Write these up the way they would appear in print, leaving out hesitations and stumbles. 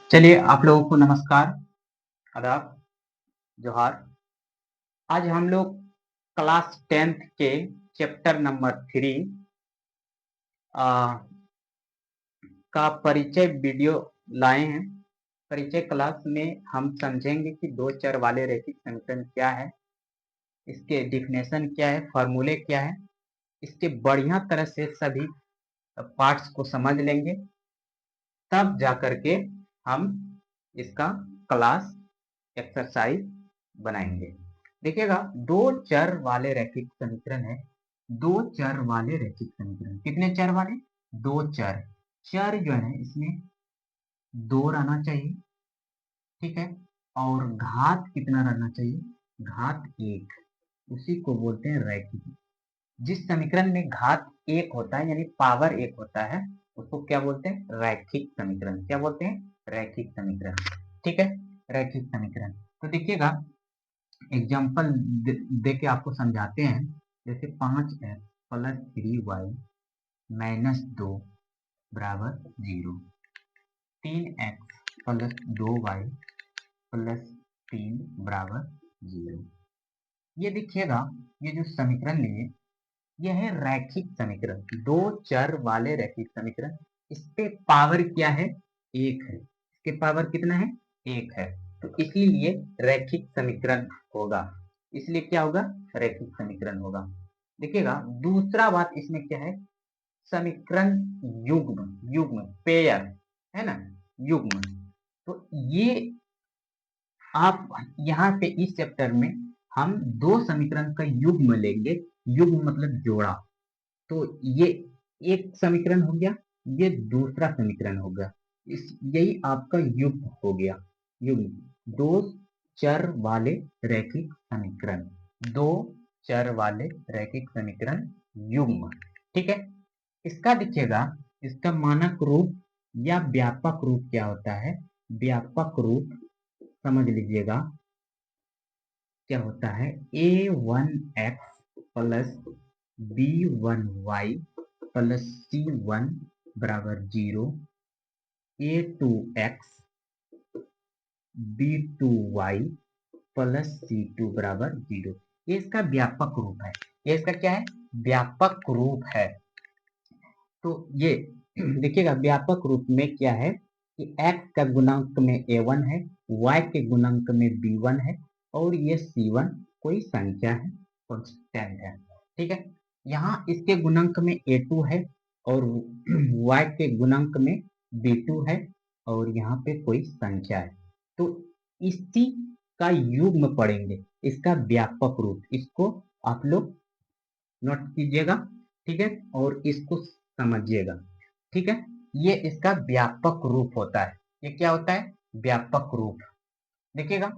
चलिए आप लोगों को नमस्कार, आदाब, जोहार। आज हम लोग क्लास 10th के चैप्टर नंबर 3 का परिचय वीडियो लाए हैं। परिचय क्लास में हम समझेंगे कि दो चर वाले रैखिक समीकरण क्या है, इसके डिफिनेशन क्या है, फॉर्मूले क्या है। इसके बढ़िया तरह से सभी पार्ट्स को समझ लेंगे, तब जाकर के हम इसका क्लास एक्सरसाइज बनाएंगे। देखिएगा, दो चर वाले रैखिक समीकरण है। दो चर वाले रैखिक समीकरण कितने चर वाले? दो चर। चर जो है इसमें दो रहना चाहिए, ठीक है। और घात कितना रहना चाहिए? घात एक। उसी को बोलते हैं रैखिक। जिस समीकरण में घात एक होता है यानी पावर एक होता है, उसको क्या बोलते हैं? रैखिक समीकरण। क्या बोलते हैं? रैखिक समीकरण, ठीक है। रैखिक समीकरण। तो देखिएगा, एग्जाम्पल दे के आपको समझाते हैं। जैसे 5x प्लस 3y माइनस 2 बराबर 0, 3x प्लस 2y प्लस 3 बराबर 0। ये देखिएगा, ये जो समीकरण लिए, यह है रैखिक समीकरण, दो चर वाले रैखिक समीकरण। इस पे पावर क्या है? एक है। इसके पावर कितना है? एक है। तो इसलिए रैखिक समीकरण होगा। इसलिए क्या होगा? रैखिक समीकरण होगा। देखिएगा, दूसरा बात इसमें क्या है? समीकरण युग्म, युग्म पेयर है ना, युग्म। तो ये आप यहाँ पे इस चैप्टर में हम दो समीकरण का युग्म लेंगे। युग्म मतलब जोड़ा। तो ये एक समीकरण हो गया, ये दूसरा समीकरण हो गया। यही आपका युग्म हो गया। युग्म दो चर वाले रैखिक समीकरण, दो चर वाले रैखिक समीकरण युग्म, ठीक है। इसका देखिएगा, इसका मानक रूप या व्यापक रूप क्या होता है? व्यापक रूप समझ लीजिएगा क्या होता है। a1x plus b1y plus c1 बराबर 0, a2x b2y प्लस c2 बराबर 0। ये इसका व्यापक रूप है। ये इसका क्या है? व्यापक रूप है। तो ये देखिएगा, व्यापक रूप में क्या है कि x का गुणांक में a1 है, y के गुणांक में b1 है, और ये c1 कोई संख्या है, कांस्टेंट है, ठीक है। यहाँ इसके गुणांक में a2 है और y के गुणांक में b2 है, और यहाँ पे कोई संख्या है। तो इसी का युग्म पढ़ेंगे, इसका व्यापक रूप। इसको आप लोग नोट कीजिएगा, ठीक है, और इसको समझिएगा, ठीक है। ये इसका व्यापक रूप होता है। ये क्या होता है? व्यापक रूप। देखिएगा,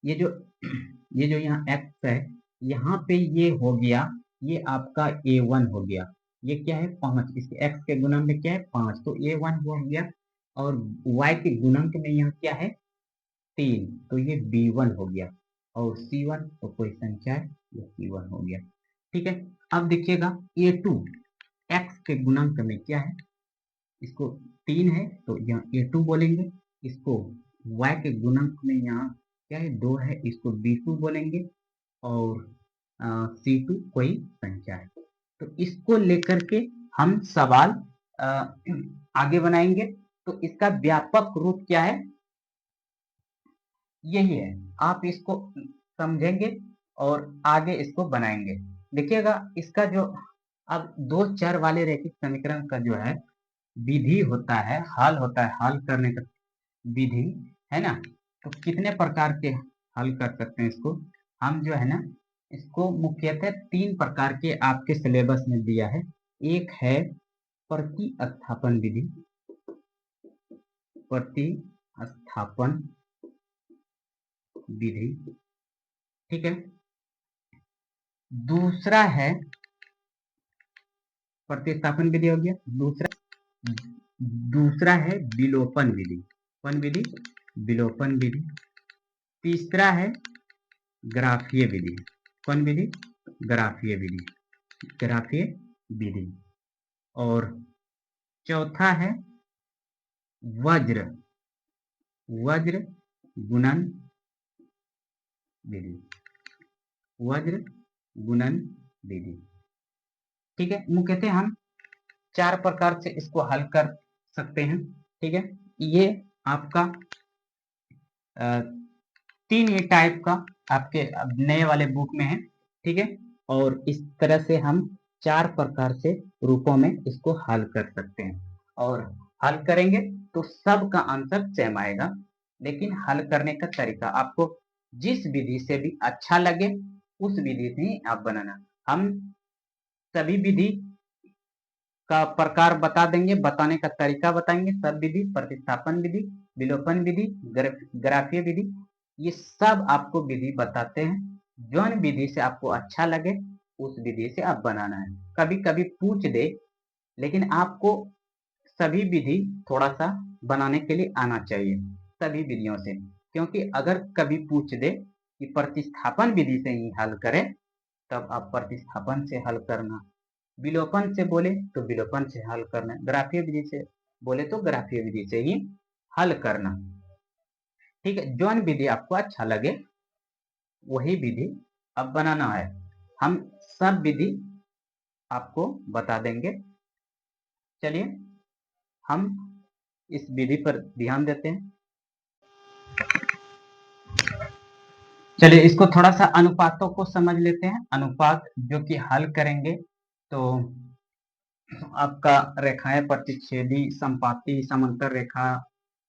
ये जो ये जो यहाँ x है, यहाँ पे ये हो गया, ये आपका a1 हो गया। ये क्या है? 5। इसके x के गुणन में क्या है? 5, तो a1 हो गया। और y के गुणक में यहाँ क्या है? 3, तो ये b1 हो गया। और c1 तो कोई संख्या है, ये c1 हो गया, ठीक है। अब देखिएगा, a2 x के गुणांक में क्या है? इसको 3 है, तो यहाँ a2 बोलेंगे। इसको y के गुणांक में यहाँ क्या है? 2 है, इसको b2 बोलेंगे। और c2 कोई संख्या है। तो इसको लेकर के हम सवाल आ, आगे बनाएंगे। तो इसका व्यापक रूप क्या है? यही है। आप इसको समझेंगे और आगे इसको बनाएंगे। देखिएगा, इसका जो अब दो चर वाले रैखिक समीकरण का जो है विधि होता है, हल होता है, हल करने का विधि है ना। तो कितने प्रकार के हल कर सकते हैं इसको? हम जो है ना, इसको मुख्यतः 3 प्रकार के आपके सिलेबस में दिया है। एक है प्रतिस्थापन विधि, प्रतिस्थापन विधि, ठीक है। दूसरा है प्रतिस्थापन विधि हो गया। दूसरा है विलोपन विधि। कौन विधि? विलोपन विधि। तीसरा है ग्राफीय विधि। कौन विधि? ग्राफीय विधि, ग्राफीय विधि। और चौथा है वज्र वज्र गुणन विधि, वज्र गुणन विधि। ठीक है, मुख्यतः हम 4 प्रकार से इसको हल कर सकते हैं। ठीक है, ये आपका 3 ही टाइप का आपके नए वाले बुक में है। ठीक है, और इस तरह से हम 4 प्रकार से रूपों में इसको हल कर सकते हैं, और हल करेंगे तो सबका आंसर सेम आएगा। लेकिन हल करने का तरीका आपको जिस विधि से भी अच्छा लगे उस विधि से ही आप बनाना। हम सभी विधि का प्रकार बता देंगे, बताने का तरीका बताएंगे। सब विधि, प्रतिस्थापन विधि, विलोपन विधि, ग्राफीय विधि, ये सब आपको विधि बताते हैं। जौन विधि से आपको अच्छा लगे उस विधि से आप बनाना है। कभी कभी पूछ दे, लेकिन आपको सभी विधि थोड़ा सा बनाने के लिए आना चाहिए सभी विधियों से, क्योंकि अगर कभी पूछ दे कि प्रतिस्थापन विधि से ही हल करें, तब आप प्रतिस्थापन से हल करना। विलोपन से बोले तो विलोपन से हल करना। ग्राफीय विधि से बोले तो ग्राफीय विधि से ही हल करना। ठीक है, जौन विधि आपको अच्छा लगे वही विधि अब बनाना है। हम सब विधि आपको बता देंगे। चलिए हम इस विधि पर ध्यान देते हैं। चलिए इसको थोड़ा सा अनुपातों को समझ लेते हैं। अनुपात जो कि हल करेंगे तो आपका रेखाएं प्रतिच्छेदी, संपाती, समांतर रेखा,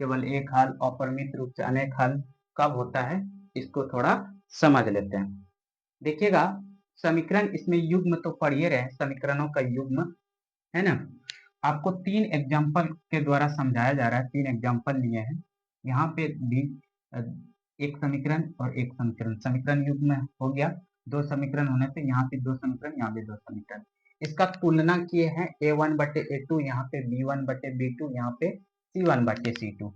केवल एक हल, अपरिमित रूप से अनेक हल कब होता है, इसको थोड़ा समझ लेते हैं। देखिएगा, समीकरण इसमें युग्म तो पढ़िए रहे, समीकरणों का युग्म है ना। आपको 3 एग्जाम्पल के द्वारा समझाया जा रहा है। 3 एग्जाम्पल लिए हैं यहाँ पे भी, एक समीकरण और एक समीकरण, समीकरण युग्म हो गया। 2 समीकरण होने से यहाँ पे 2 समीकरण, यहाँ पे 2 समीकरण। इसका तुलना किए हैं a1 बटे a2, यहाँ पे b1 बटे b2, यहाँ पे c1 बटे c2।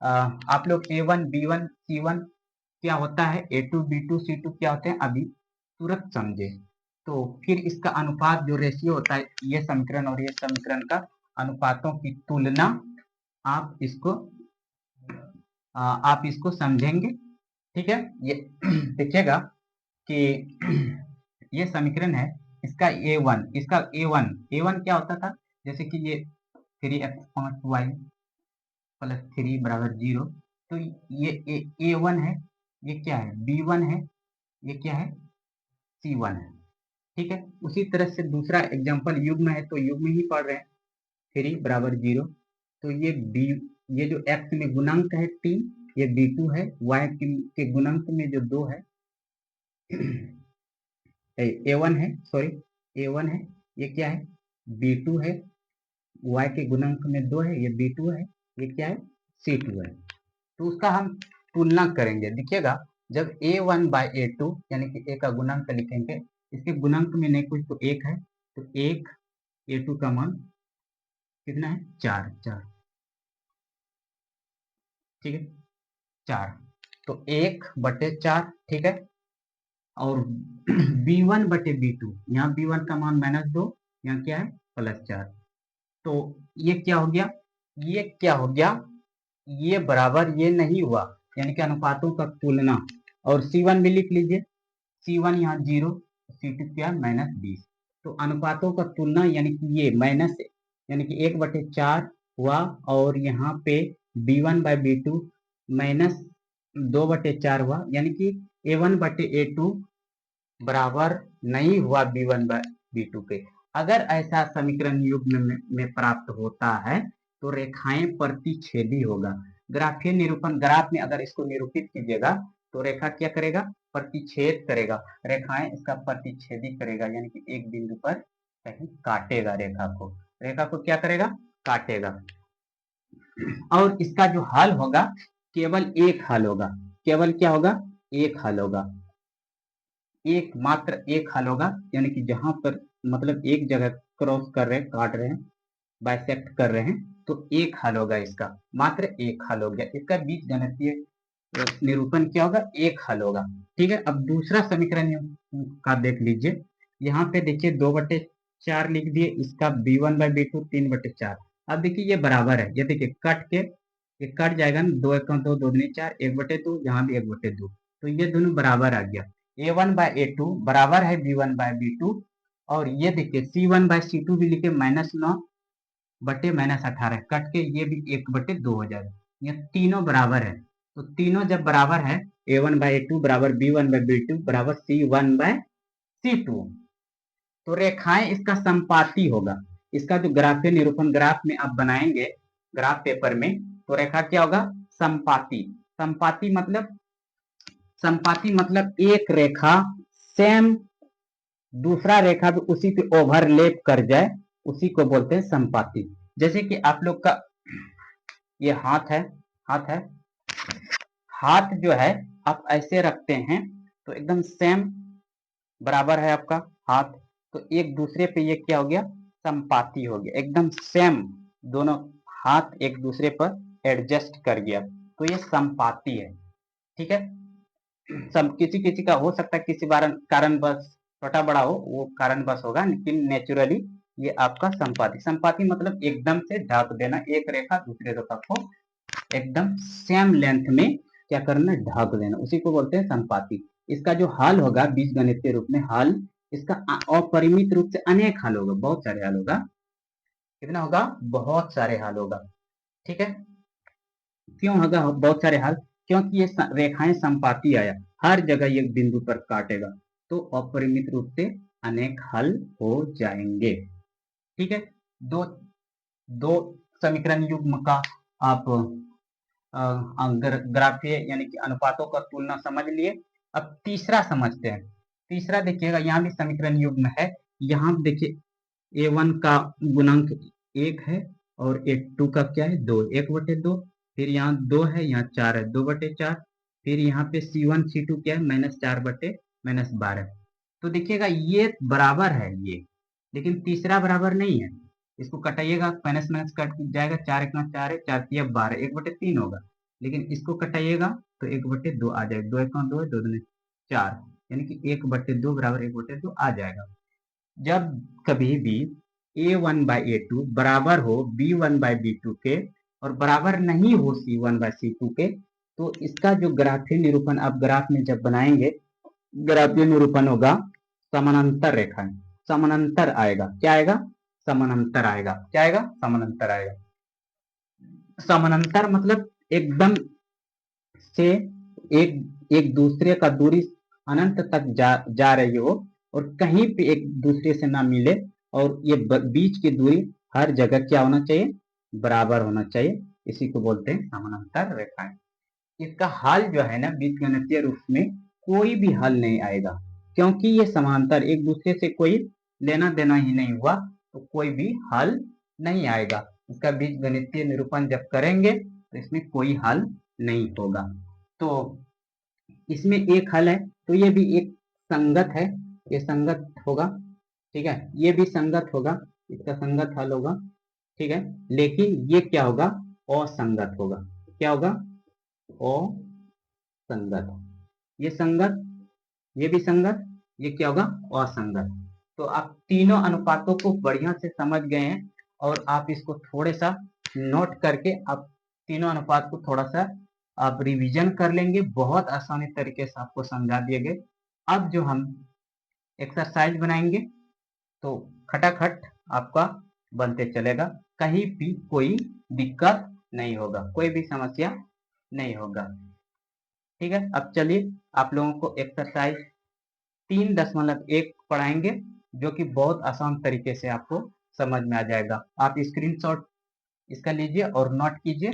आप लोग a1 b1 c1 क्या होता है, a2 b2 c2 क्या होते हैं, अभी तुरंत समझे। तो फिर इसका अनुपात जो रेशियो होता है, ये समीकरण और ये समीकरण का अनुपातों की तुलना, आप इसको समझेंगे। ठीक है, ये देखिएगा कि ये समीकरण है, इसका a1, इसका a1 क्या होता था, जैसे कि ये 3x5y प्लस 3 बराबर 0। तो ये a1 है, ये क्या है b1 है, ये क्या है c1 है। ठीक है, उसी तरह से दूसरा एग्जांपल युग्म है, तो युग्म ही पढ़ रहे हैं। 3 बराबर 0, तो ये जो x में गुणांक है 3, ये b2 है। y के गुणांक में जो 2 है a1 है, सॉरी a1 है, ये क्या है b2 है। y के गुणांक में 2 है, ये b2 है, ये क्या है c2 है। तो उसका हम तुलना करेंगे। देखिएगा, जब a1 बाई a2 यानी कि a का गुणांक लिखेंगे, इसके गुणांक में नहीं कुछ तो 1 है, तो 1, a2 का मान कितना है 4, ठीक है 4, तो 1/4। ठीक है, और b1 बटे b2, यहाँ b1 का मान -2, यहाँ क्या है +4। तो ये क्या हो गया, ये क्या हो गया, ये बराबर ये नहीं हुआ, यानी कि अनुपातों का तुलना। और c1 भी लिख लीजिए, c1 यहाँ 0, c2 क्या -20। तो अनुपातों का तुलना यानी कि ये माइनस, यानी कि 1/4 हुआ, और यहाँ पे b1/b2 -2/4 हुआ, यानी कि a1/a2 बराबर नहीं हुआ b1/b2 के। अगर ऐसा समीकरण युग्म में प्राप्त होता है तो रेखाएं प्रतिच्छेदी होगा। ग्राफीय निरूपण, ग्राफ में अगर इसको निरूपित कीजिएगा तो रेखा क्या करेगा, प्रतिच्छेद करेगा, रेखाएं इसका प्रतिच्छेदी करेगा, यानी कि एक बिंदु पर कहीं काटेगा रेखा को क्या करेगा, काटेगा। और इसका जो हल होगा केवल एक हल होगा, केवल क्या होगा, एक हल होगा, एक मात्र एक हल होगा, यानी कि जहां पर मतलब एक जगह क्रॉस कर रहे हैं, काट रहे हैं, बाइसेक्ट कर रहे हैं, तो एक हल होगा इसका, मात्र एक हल हो गया इसका। बीज गणितीय निरूपण क्या होगा, एक हल होगा। ठीक है, अब दूसरा समीकरण का देख लीजिए, यहाँ पे देखिए 2/4 लिख दिए, इसका b1/b2 3/4। अब देखिए ये बराबर है, ये देखिए कट के ये कट जाएगा ना, 2 एकम 2, 2 दूनी 4, 1/2, यहाँ भी 1/2, तो ये दोनों बराबर आ गया। A1/A2 बराबर है B1/B2, और ये देखिए C1/C2 भी लिखे -9 बटे -18, कट के ये भी 1/2 हो जाएगा। ये तीनों बराबर है, तो तीनों जब बराबर है, A1/A2 बराबर B1/B2 बराबर C1/C2, तो रेखाएं इसका संपाती होगा। इसका जो ग्राफीय निरूपण ग्राफ में आप बनाएंगे, ग्राफ पेपर में, तो रेखा क्या होगा? संपाती। संपाती मतलब एक रेखा सेम दूसरा रेखा भी उसी पे ओवरलैप कर जाए, उसी को बोलते हैं संपाती। जैसे कि आप लोग का ये हाथ है, हाथ है, हाथ जो है आप ऐसे रखते हैं तो एकदम सेम बराबर है आपका हाथ, तो एक दूसरे पे ये क्या हो गया? संपाती हो गया, एकदम सेम दोनों हाथ एक दूसरे पर एडजस्ट कर गया, तो ये संपाती है। ठीक है, सब किसी किसी का हो सकता है किसी कारण बस छोटा बड़ा हो, वो कारण बस होगा, लेकिन नेचुरली ये आपका संपाती। संपाती मतलब एकदम से ढक देना, एक रेखा दूसरे रेखा को एकदम सेम लेंथ में क्या करना? ढक देना, उसी को बोलते हैं संपाती। इसका जो हल होगा बीजगणितीय रूप में, हल इसका अपरिमित रूप से अनेक हल होगा, बहुत सारे हल होगा। कितना होगा? बहुत सारे हल होगा। ठीक है, क्यों होगा बहुत सारे हल? क्योंकि ये रेखाएं संपाती आया, हर जगह एक बिंदु पर काटेगा, तो अपरिमित रूप से अनेक हल हो जाएंगे। ठीक है, दो दो समीकरण युग्म का आप ग्राफीय यानी कि अनुपातों का तुलना समझ लिए। अब तीसरा समझते हैं। तीसरा देखिएगा, यहाँ भी समीकरण युग्म है। यहाँ देखिए A1 का गुणांक 1 है और A2 का क्या है? 2, 1/2, फिर यहाँ 2 है, यहाँ 4 है, 2/4, फिर यहाँ पे C1 C2 क्या है? -4/-12। तो देखिएगा ये बराबर है ये, लेकिन तीसरा बराबर नहीं है। इसको कटाइएगा, माइनस माइनस कट जाएगा, 4 1 4 है, 4 3 12, 1/3 होगा। लेकिन इसको कटाइएगा तो 1/2 आ जाएगा, 2 1 2 है, 2 2 4, यानी कि 1/2 बराबर 1/2 आ जाएगा। जब कभी भी A1/A2 बराबर हो B1/B2 के और बराबर नहीं हो C1/C2 के, तो इसका जो ग्राफीय निरूपण आप ग्राफ में जब बनाएंगे, ग्राफीय निरूपण होगा समानांतर रेखाएं, समानांतर आएगा। क्या आएगा? समानांतर आएगा। क्या आएगा? समानांतर आएगा। समानांतर मतलब एकदम से एक एक दूसरे का दूरी अनंत तक जा रही हो और कहीं पे एक दूसरे से ना मिले, और ये बीच की दूरी हर जगह क्या होना चाहिए? बराबर होना चाहिए, इसी को बोलते हैं समानांतर रेखाएं। इसका हल जो है ना बीजगणितीय रूप में कोई भी हल नहीं आएगा, क्योंकि ये समांतर एक दूसरे से कोई लेना देना ही नहीं हुआ, तो कोई भी हल नहीं आएगा। इसका बीजगणितीय निरूपण जब करेंगे तो इसमें कोई हल नहीं होगा। तो इसमें एक हल है, तो ये भी एक संगत है, ये संगत होगा। ठीक है, ये भी संगत होगा, इसका संगत हल होगा। ठीक है, लेकिन ये क्या होगा? असंगत होगा। क्या होगा? असंगत। ये संगत, ये भी संगत, ये क्या होगा? असंगत। तो आप तीनों अनुपातों को बढ़िया से समझ गए हैं, और आप इसको थोड़े सा नोट करके आप तीनों अनुपात को थोड़ा सा आप रिवीजन कर लेंगे, बहुत आसानी तरीके से आपको समझा दिए गए। अब जो हम एक्सरसाइज बनाएंगे तो खटाखट आपका बनते चलेगा, कहीं भी कोई दिक्कत नहीं होगा, कोई भी समस्या नहीं होगा। ठीक है, अब चलिए आप लोगों को एक्सरसाइज 3.1 पढ़ाएंगे, जो कि बहुत आसान तरीके से आपको समझ में आ जाएगा। आप स्क्रीनशॉट इसका लीजिए और नोट कीजिए,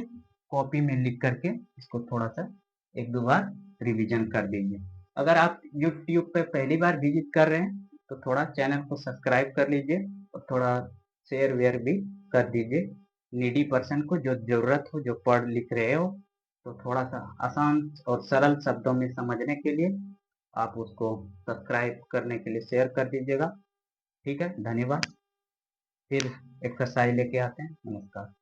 कॉपी में लिख करके इसको थोड़ा सा एक दो बार रिवीजन कर दीजिए। अगर आप यूट्यूब पे पहली बार विजिट कर रहे हैं तो थोड़ा चैनल को सब्सक्राइब कर लीजिए और थोड़ा शेयर वेयर भी कर दीजिए नीडी पर्सन को, जो जरूरत हो, जो पढ़ लिख रहे हो, तो थोड़ा सा आसान और सरल शब्दों में समझने के लिए आप उसको सब्सक्राइब करने के लिए शेयर कर दीजिएगा। ठीक है, धन्यवाद। फिर एक्सरसाइज लेके आते हैं। नमस्कार।